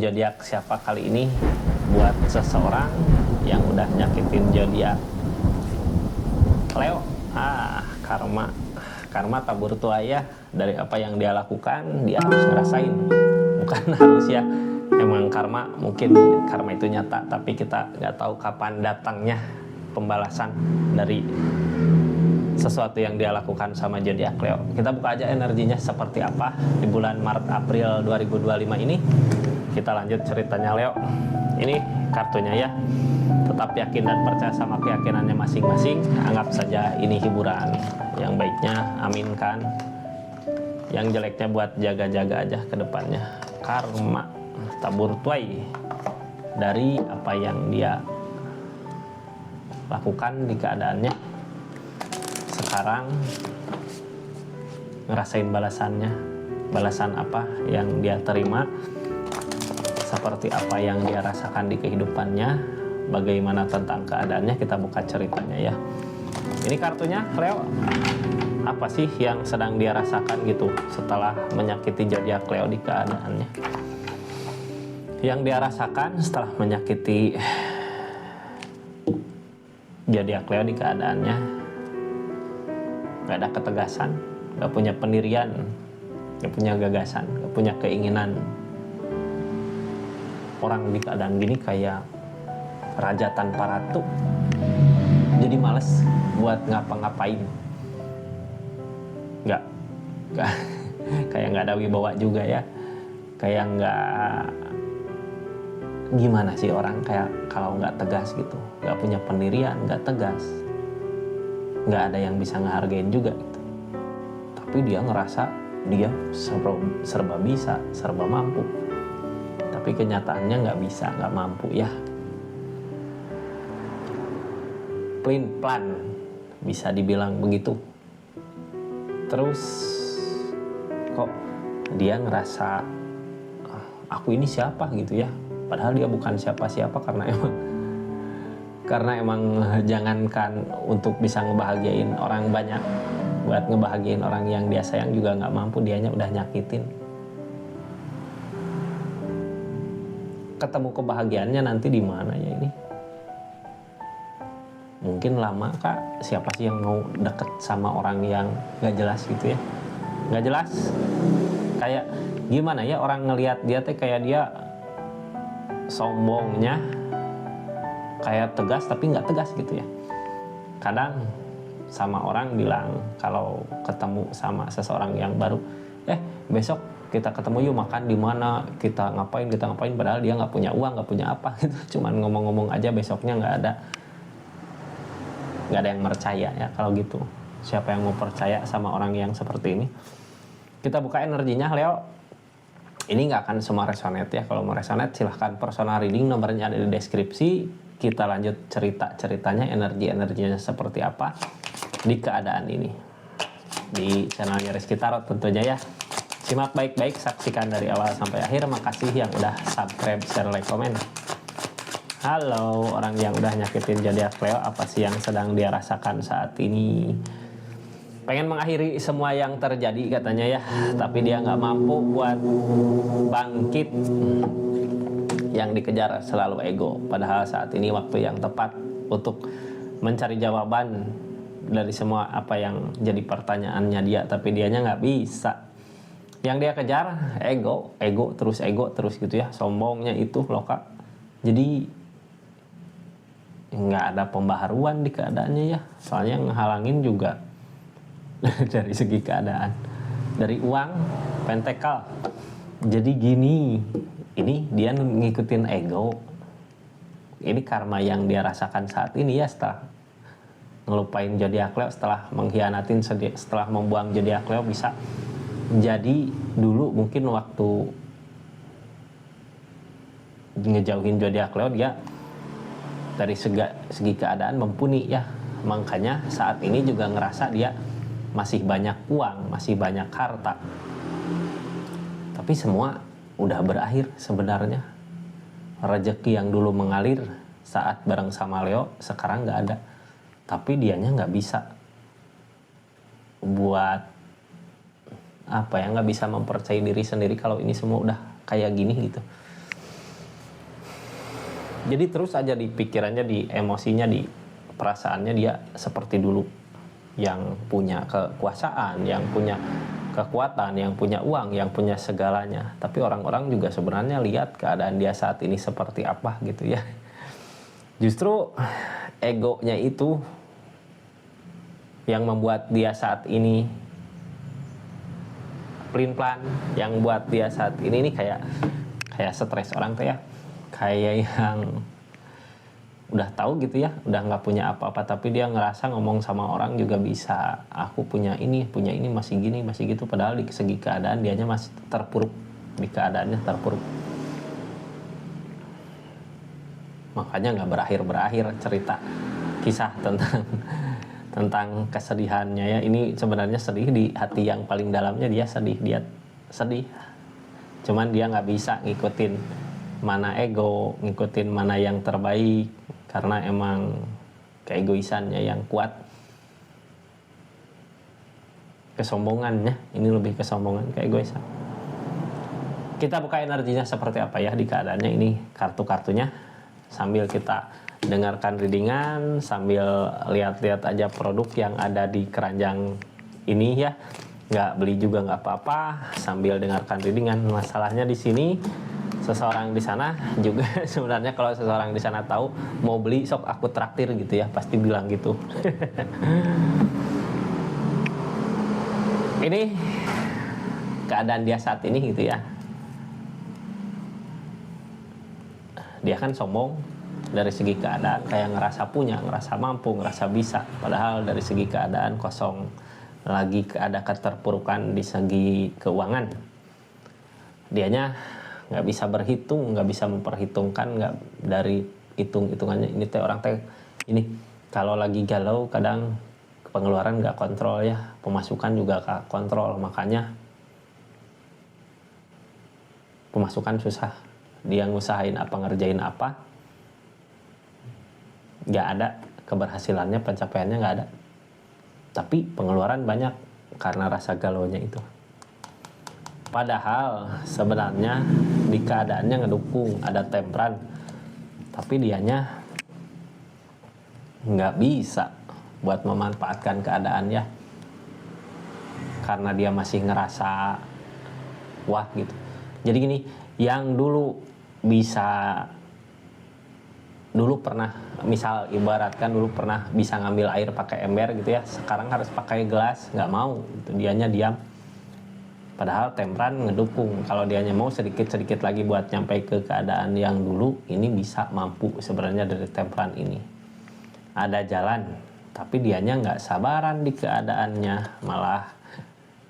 zodiak siapa kali ini buat seseorang yang udah nyakitin zodiak Leo. Karma tabur tuaya. Dari apa yang dia lakukan dia harus ngerasain, bukan harus ya, emang karma, mungkin karma itu nyata tapi kita nggak tahu kapan datangnya pembalasan dari sesuatu yang dia lakukan sama zodiak Leo. Kita buka aja energinya seperti apa di bulan Maret April 2025 ini. Kita lanjut ceritanya Leo. Ini kartunya ya. Tetap yakin dan percaya sama keyakinannya masing-masing. Anggap saja ini hiburan. Yang baiknya aminkan. Yang jeleknya buat jaga-jaga aja ke depannya. Karma tabur tuai dari apa yang dia lakukan di keadaannya. Sekarang ngerasain balasannya. Balasan apa yang dia terima, seperti apa yang dia rasakan di kehidupannya, bagaimana tentang keadaannya. Kita buka ceritanya ya. Ini kartunya Leo, apa sih yang sedang dia rasakan gitu setelah menyakiti zodiak Leo di keadaannya. Yang dia rasakan setelah menyakiti zodiak Leo di keadaannya, gak ada ketegasan, gak punya pendirian, gak punya gagasan, gak punya keinginan. Orang di keadaan gini kayak raja tanpa ratu, jadi males buat ngapa-ngapain. Gak kayak gak ada wibawa juga ya, kayak gak, gimana sih orang kayak kalau gak tegas gitu, gak punya pendirian, gak tegas, gak ada yang bisa ngehargain juga gitu. Tapi dia ngerasa dia serba bisa, serba mampu, tapi kenyataannya nggak bisa, nggak mampu ya. Plain plan bisa dibilang begitu. Terus kok dia ngerasa aku ini siapa gitu ya, padahal dia bukan siapa-siapa, karena emang jangankan untuk bisa ngebahagiain orang banyak, buat ngebahagiain orang yang dia sayang juga nggak mampu, dianya udah nyakitin. Ketemu kebahagiaannya nanti di mana ya ini? Mungkin lama kak. Siapa sih yang mau deket sama orang yang nggak jelas gitu ya? Nggak jelas. Kayak gimana ya orang ngelihat dia teh, kayak dia sombongnya, kayak tegas tapi nggak tegas gitu ya. Kadang sama orang bilang kalau ketemu sama seseorang yang baru, besok kita ketemu yuk makan di mana, kita ngapain, padahal dia nggak punya uang, nggak punya apa gitu, cuman ngomong-ngomong aja, besoknya nggak ada yang percaya ya kalau gitu. Siapa yang mau percaya sama orang yang seperti ini? Kita buka energinya Leo. Ini nggak akan semua resonate ya. Kalau mau resonate silahkan personal reading, nomornya ada di deskripsi. Kita lanjut ceritanya, energinya seperti apa di keadaan ini di channelnya Rizky Tarot tentunya ya. Simak baik-baik, saksikan dari awal sampai akhir. Makasih yang udah subscribe, share, like, komen. Halo orang yang udah nyakitin zodiak Leo, apa sih yang sedang dia rasakan saat ini? Pengen mengakhiri semua yang terjadi katanya ya, tapi dia nggak mampu buat bangkit. Yang dikejar selalu ego, padahal saat ini waktu yang tepat untuk mencari jawaban dari semua apa yang jadi pertanyaannya dia, tapi dianya nggak bisa. Yang dia kejar ego terus gitu ya, sombongnya itu loh kak. Jadi nggak ada pembaharuan di keadaannya ya, soalnya ngehalangin juga dari segi keadaan, dari uang pentakel. Jadi gini, ini dia ngikutin ego. Ini karma yang dia rasakan saat ini ya, setelah ngelupain zodiak Leo, setelah mengkhianatin, setelah membuang zodiak Leo. Bisa jadi dulu mungkin waktu ngejauhin zodiak Leo dia dari segi keadaan mumpuni ya, makanya saat ini juga ngerasa dia masih banyak uang, masih banyak harta, tapi semua udah berakhir sebenarnya. Rezeki yang dulu mengalir saat bareng sama Leo sekarang nggak ada, tapi dianya nggak bisa buat apa ya, nggak bisa mempercayai diri sendiri kalau ini semua udah kayak gini gitu. Jadi terus aja di pikirannya, di emosinya, di perasaannya dia seperti dulu, yang punya kekuasaan, yang punya kekuatan, yang punya uang, yang punya segalanya. Tapi orang-orang juga sebenarnya lihat keadaan dia saat ini seperti apa gitu ya. Justru egonya itu yang membuat dia saat ini pelin-pelan, yang buat dia saat ini kayak stres orang tuh ya, kayak yang udah tahu gitu ya, udah nggak punya apa-apa, tapi dia ngerasa ngomong sama orang juga bisa, aku punya ini masih gini masih gitu, padahal di segi keadaan dianya masih terpuruk, di keadaannya terpuruk. Makanya nggak berakhir cerita kisah tentang kesedihannya ya. Ini sebenarnya sedih di hati yang paling dalamnya, dia sedih, cuman dia nggak bisa ngikutin mana ego, ngikutin mana yang terbaik, karena emang keegoisannya yang kuat, kesombongannya, ini lebih kesombongan, keegoisan. Kita buka energinya seperti apa ya di keadaannya. Ini kartu-kartunya, sambil kita dengarkan readingan, sambil lihat-lihat aja produk yang ada di keranjang ini ya, nggak beli juga nggak apa-apa, sambil dengarkan readingan. Masalahnya di sini seseorang di sana juga sebenarnya kalau seseorang di sana tahu mau beli, sok aku traktir gitu ya, pasti bilang gitu. Ini keadaan dia saat ini gitu ya. Dia kan sombong dari segi keadaan, kayak ngerasa punya, ngerasa mampu, ngerasa bisa, padahal dari segi keadaan kosong, lagi ada keterpurukan di segi keuangan. Dianya nggak bisa berhitung, nggak bisa memperhitungkan, nggak dari hitungannya. Ini teh orang teh ini kalau lagi galau kadang pengeluaran nggak kontrol ya, pemasukan juga nggak kontrol, makanya pemasukan susah. Dia ngusahain apa, ngerjain apa, nggak ada keberhasilannya, pencapaiannya nggak ada, tapi pengeluaran banyak karena rasa galaunya itu. Padahal sebenarnya di keadaannya ngedukung, ada temperan, tapi dianya nggak bisa buat memanfaatkan keadaannya, karena dia masih ngerasa wah gitu. Jadi gini, yang dulu pernah, misal ibaratkan dulu pernah bisa ngambil air pakai ember gitu ya, sekarang harus pakai gelas, nggak mau gitu, dianya diam. Padahal temperan ngedukung, kalau dianya mau sedikit-sedikit lagi buat nyampe ke keadaan yang dulu, ini bisa mampu sebenarnya dari temperan ini. Ada jalan, tapi dianya nggak sabaran di keadaannya, malah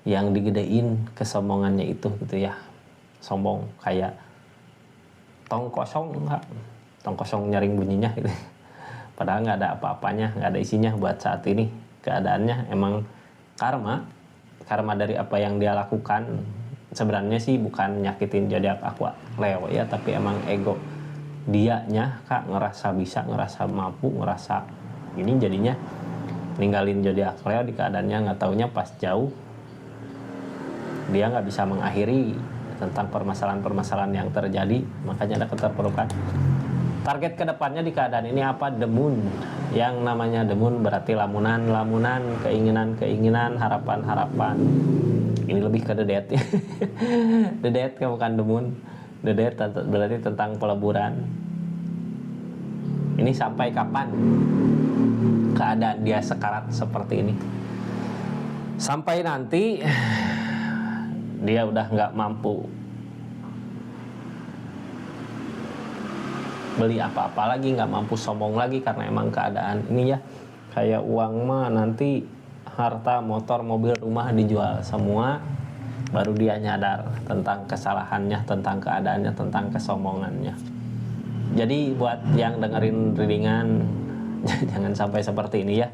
yang digedein kesombongannya itu gitu ya. Sombong kayak tong kosong nyaring bunyinya gitu. Padahal nggak ada apa-apanya, nggak ada isinya buat saat ini. Keadaannya emang karma dari apa yang dia lakukan. Sebenarnya sih bukan nyakitin zodiak Aqua Leo ya, tapi emang ego dianya kak ngerasa bisa, ngerasa mampu, ngerasa ini, jadinya ninggalin zodiak Leo di keadaannya nggak taunya pas jauh dia nggak bisa mengakhiri tentang permasalahan-permasalahan yang terjadi, makanya ada keterpurukan. Target kedepannya di keadaan ini apa? The Moon. Yang namanya The Moon berarti lamunan, keinginan, harapan. Ini lebih ke The Dead ya. The Dead bukan The Moon. The Dead berarti tentang peleburan. Ini sampai kapan keadaan dia sekarat seperti ini? Sampai nanti dia udah nggak mampu beli apa-apa lagi, nggak mampu sombong lagi, karena emang keadaan ini ya, kayak uang mah nanti harta, motor, mobil, rumah dijual semua, baru dia nyadar tentang kesalahannya, tentang keadaannya, tentang kesombongannya. Jadi buat yang dengerin readingan jangan sampai seperti ini ya,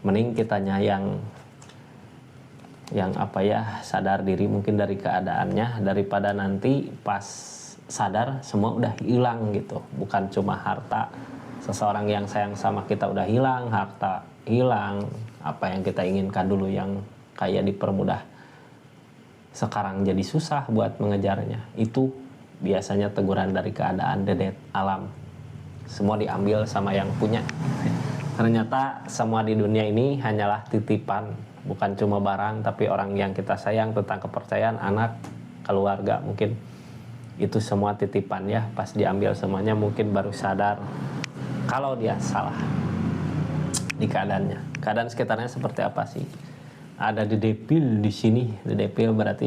mending kitanya yang apa ya, sadar diri mungkin dari keadaannya, daripada nanti pas sadar semua udah hilang gitu. Bukan cuma harta, seseorang yang sayang sama kita udah hilang, harta hilang, apa yang kita inginkan dulu yang kayak dipermudah sekarang jadi susah buat mengejarnya. Itu biasanya teguran dari keadaan dedet alam. semua diambil sama yang punya. Ternyata semua di dunia ini hanyalah titipan, bukan cuma barang, tapi orang yang kita sayang, tentang kepercayaan, anak, keluarga, mungkin itu semua titipan ya. Pas diambil semuanya mungkin baru sadar kalau dia salah di keadaannya. Keadaan sekitarnya seperti apa sih? Ada dedepil di sini. Dedepil berarti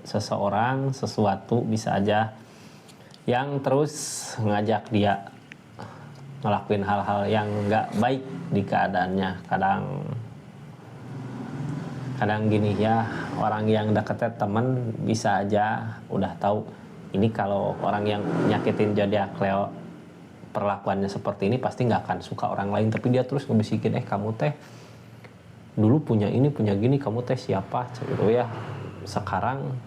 seseorang, sesuatu, bisa aja yang terus ngajak dia ngelakuin hal-hal yang nggak baik di keadaannya. Kadang gini ya, orang yang deketnya temen bisa aja udah tahu ini kalau orang yang nyakitin zodiak Leo perlakuannya seperti ini pasti nggak akan suka orang lain, tapi dia terus ngebisikin, kamu teh dulu punya ini punya gini, kamu teh siapa gitu ya, sekarang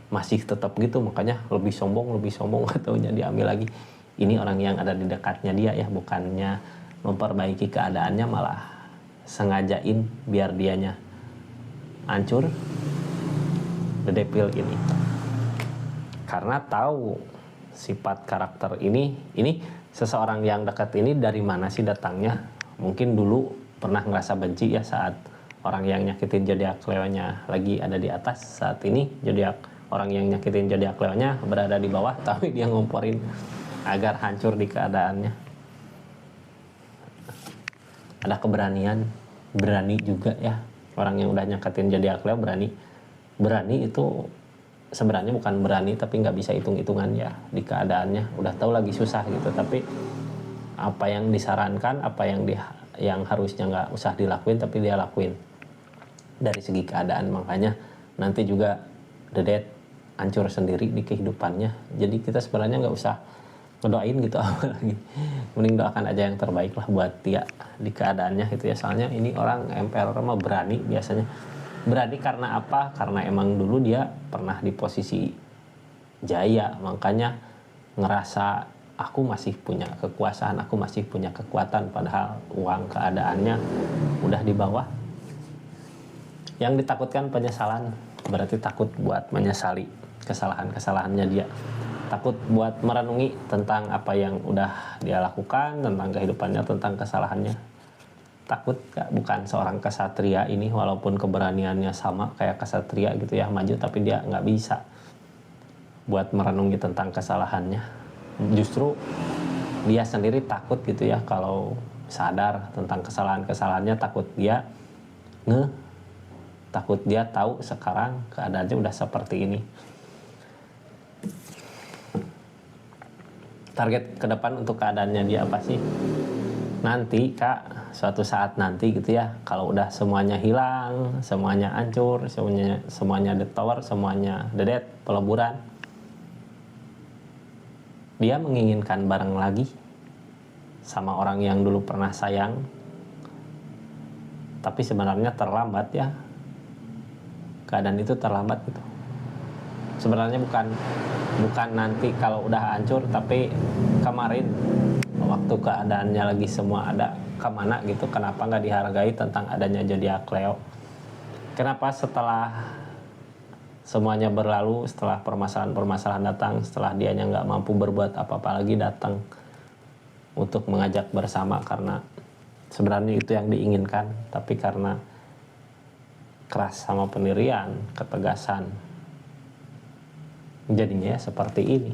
masih tetap gitu, makanya lebih sombong katanya diambil lagi. Ini orang yang ada di dekatnya dia ya, bukannya memperbaiki keadaannya, malah sengajain biar dianya hancur. Dedepil ini karena tahu sifat karakter ini seseorang yang dekat ini dari mana sih datangnya. Mungkin dulu pernah ngerasa benci ya saat orang yang nyakitin zodiak Leo-nya lagi ada di atas. Saat ini orang yang nyakitin zodiak Leo-nya berada di bawah, tapi dia ngomporin agar hancur di keadaannya. Ada keberanian, berani juga ya. Orang yang udah nyakitin zodiak Leo berani itu sebenarnya bukan berani, tapi nggak bisa hitung-hitungan ya di keadaannya. Udah tahu lagi susah gitu, tapi apa yang disarankan, apa yang harusnya nggak usah dilakuin, tapi dia lakuin dari segi keadaan. Makanya nanti juga Dedet hancur sendiri di kehidupannya. Jadi kita sebenarnya nggak usah ngedoain gitu apalagi, mending doakan aja yang terbaik lah buat dia di keadaannya gitu ya. Soalnya ini orang emperor mah berani biasanya. Berani karena apa? Karena emang dulu dia pernah di posisi jaya, makanya ngerasa aku masih punya kekuasaan, aku masih punya kekuatan, padahal uang keadaannya udah di bawah. Yang ditakutkan penyesalan, berarti takut buat menyesali kesalahan-kesalahannya dia. Takut buat merenungi tentang apa yang udah dia lakukan, tentang kehidupannya, tentang kesalahannya. Takut gak? Bukan seorang kesatria ini, walaupun keberaniannya sama kayak kesatria gitu ya, maju, tapi dia nggak bisa buat merenungi tentang kesalahannya. Justru dia sendiri takut gitu ya, kalau sadar tentang kesalahan-kesalahannya, takut dia tahu sekarang keadaannya udah seperti ini. Target ke depan untuk keadaannya dia apa sih? Nanti Kak, suatu saat nanti gitu ya, kalau udah semuanya hilang, semuanya hancur, semuanya dead tower, semuanya dedet, peleburan, dia menginginkan bareng lagi sama orang yang dulu pernah sayang, tapi sebenarnya terlambat ya. Keadaan itu terlambat gitu. Sebenarnya bukan nanti kalau udah hancur, tapi kemarin waktu keadaannya lagi semua ada kemana gitu, kenapa nggak dihargai tentang adanya zodiak Leo? Kenapa setelah semuanya berlalu, setelah permasalahan datang, setelah dianya nggak mampu berbuat apa-apa lagi, datang untuk mengajak bersama, karena sebenarnya itu yang diinginkan, tapi karena keras sama pendirian, ketegasan, jadinya ya seperti ini.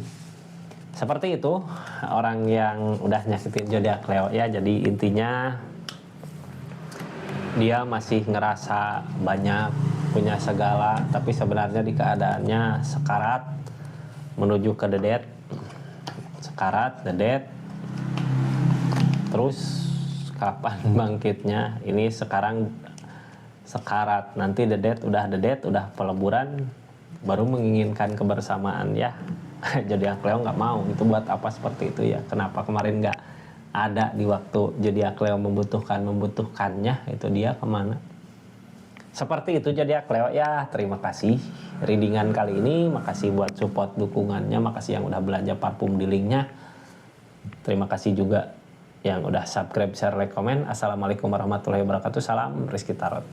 Seperti itu orang yang udah nyakitin zodiak Leo ya. Jadi intinya dia masih ngerasa banyak, punya segala, tapi sebenarnya di keadaannya sekarat menuju ke dedet. Sekarat, dedet. Terus kapan bangkitnya? Ini sekarang sekarat, nanti dedet, udah peleburan, baru menginginkan kebersamaan ya. Zodiak Leo nggak mau, itu buat apa seperti itu ya? Kenapa kemarin nggak ada di waktu zodiak Leo membutuhkannya, itu dia kemana? Seperti itu zodiak Leo ya. Terima kasih readingan kali ini, makasih buat support dukungannya, makasih yang udah belanja parfum di linknya, terima kasih juga yang udah subscribe, share, like, komen. Assalamualaikum warahmatullahi wabarakatuh. Salam Rizky Tarot.